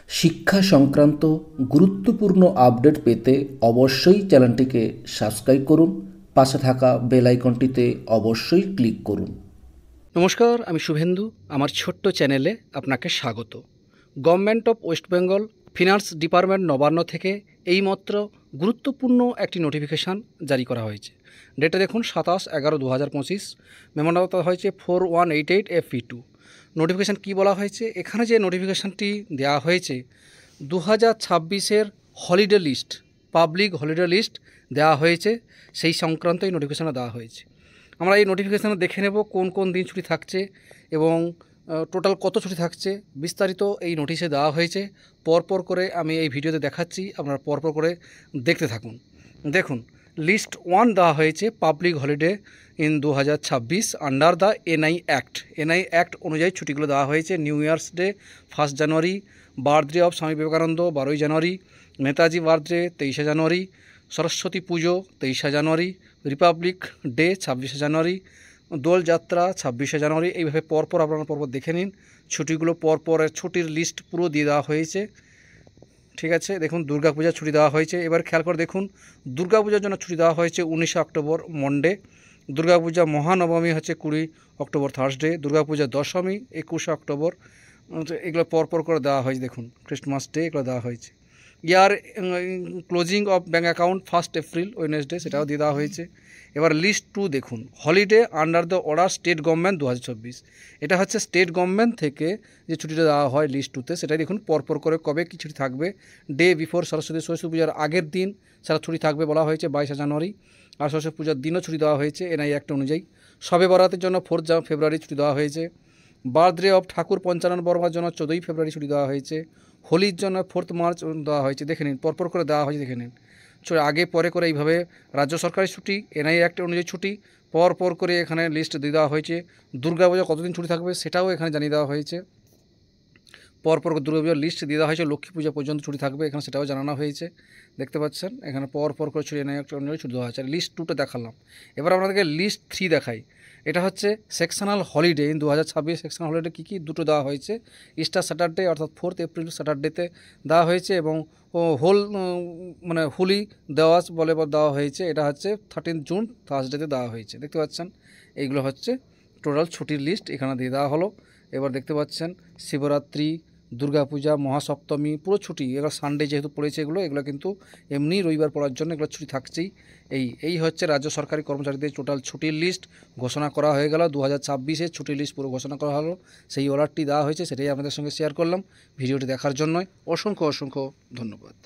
শিক্ষা সংক্রান্ত গুরুত্বপূর্ণ আপডেট পেতে অবশ্যই চ্যানেলটিকে সাবস্ক্রাইব করুন। পাশে থাকা বেল আইকনটিতে অবশ্যই ক্লিক করুন। নমস্কার, আমি শুভেন্দু। আমার ছোট্ট চ্যানেলে আপনাকে স্বাগত। Government of West Bengal finance department Nabanna থেকে এইমাত্র গুরুত্বপূর্ণ একটি নোটিফিকেশান জারি করা হয়েছে। ডেটে দেখুন 27/11/2025। মেমোটা হয়েছে 4188FP2। নোটিফিকেশান কী বলা হয়েছে? এখানে যে নোটিফিকেশানটি দেওয়া হয়েছে 2026-এর holiday list, public holiday list দেওয়া হয়েছে, সেই সংক্রান্ত এই নোটিফিকেশানটা দেওয়া হয়েছে। আমরা এই নোটিফিকেশানে দেখে নেব কোন কোন দিন ছুটি থাকছে এবং টোটাল কত ছুটি থাকছে, বিস্তারিত এই নোটিশে দেওয়া হয়েছে। পরপর করে আমি এই ভিডিওতে দেখাচ্ছি, আপনারা পরপর করে দেখতে থাকুন। দেখুন, লিস্ট 1 দেওয়া হয়েছে public holiday in 2026 under the NI act. NI act অনুযায়ী ছুটিগুলো দেওয়া হয়েছে। New years day 1 January, birthday of Swami Vivekananda 12 January, Netaji birthday 23 January, Saraswati Puja 23 January, Republic day 26 জানুয়ারি, দোলযাত্রা 26 জানুয়ারি। এইভাবে পরপর আপনারা পরপর দেখে নিন। ছুটিগুলো পরপরের ছুটির লিস্ট পুরো দিয়ে দেওয়া হয়েছে। ঠিক আছে, দেখুন দুর্গাপূজার ছুটি দেওয়া হয়েছে। এবার খেয়াল করে দেখুন, দুর্গাপূজার জন্য ছুটি দেওয়া হয়েছে 19 অক্টোবর মন্ডে। দুর্গাপূজা মহানবমী হচ্ছে 20 October Thursday. Durga Puja Dashami 21 October. এগুলো পরপর করে দেওয়া হয়েছে। দেখুন, ক্রিসমাস ডে এগুলো দেওয়া হয়েছে। Year closing of bank account 1 April Wednesday, সেটাও দিয়ে দেওয়া হয়েছে। এবার লিস্ট 2 দেখুন, holiday under the order state government 2024। এটা হচ্ছে স্টেট গভর্নমেন্ট থেকে যে ছুটিটা দেওয়া হয় লিস্ট 2তে, সেটাই দেখুন পরপর করে কবে কী ছুটি থাকবে। ডে বিফোর সরস্বতী পূজার আগের দিন সেটা ছুটি থাকবে বলা হয়েছে 22 জানুয়ারি। আর সরস্বতী পূজার দিনও ছুটি দেওয়া হয়েছে এনআই অ্যাক্ট অনুযায়ী। শবে বরাতের জন্য 4 ফেব্রুয়ারি ছুটি দেওয়া হয়েছে। বার্থডে অফ ঠাকুর পঞ্চানন বর্মার জন্য 14 ফেব্রুয়ারি ছুটি দেওয়া হয়েছে। হোলির জন্য 4 মার্চ দেওয়া হয়েছে। দেখে নিন, পরপর করে দেওয়া হয়েছে, দেখে নিন। আগে পরে করে এইভাবে রাজ্য সরকারি ছুটি, এনআই অ্যাক্ট অনুযায়ী ছুটি পরপর করে এখানে লিস্ট দিয়ে দেওয়া হয়েছে। দুর্গাপূজা কতদিন ছুটি থাকবে সেটাও এখানে জানিয়ে দেওয়া হয়েছে। পরপর দুর্গাপূজার লিস্ট দিয়ে দেওয়া হয়েছে। লক্ষ্মী পূজা পর্যন্ত ছুটি থাকবে এখানে, সেটাও জানানো হয়েছে। দেখতে পাচ্ছেন এখানে পরপর করে ছুটি এনআই অ্যাক্ট অনুযায়ী ছুটি দেওয়া হয়েছে। লিস্ট 2টা দেখালাম। এবার আপনাদেরকে লিস্ট 3 দেখাই। এটা হচ্ছে sectional holiday in 2026। Sectional holiday কী কী? 2টো দেওয়া হয়েছে। ইস্টার স্যাটারডে অর্থাৎ 4 এপ্রিল স্যাটারডেতে দেওয়া হয়েছে এবং মানে হোলি দেওয়াস বলে দেওয়া হয়েছে। এটা হচ্ছে 13 জুন থার্সডেতে দেওয়া হয়েছে। দেখতে পাচ্ছেন এইগুলো হচ্ছে টোটাল ছুটির লিস্ট এখানে দিয়ে দেওয়া হলো। এবার দেখতে পাচ্ছেন শিবরাত্রি, দুর্গাপূজা, মহাসপ্তমী পুরো ছুটি। এবার সানডে যেহেতু পড়েছে এগুলো কিন্তু এমনি রবিবার পড়ার জন্য এগুলো ছুটি থাকছেই। এই হচ্ছে রাজ্য সরকারি কর্মচারীদের টোটাল ছুটির লিস্ট ঘোষণা করা হয়ে গেল। 2026-এর ছুটির লিস্ট পুরো ঘোষণা করা হলো। সেই অর্ডারটি দেওয়া হয়েছে, সেটাই আপনাদের সঙ্গে শেয়ার করলাম। ভিডিওটি দেখার জন্য অসংখ্য ধন্যবাদ।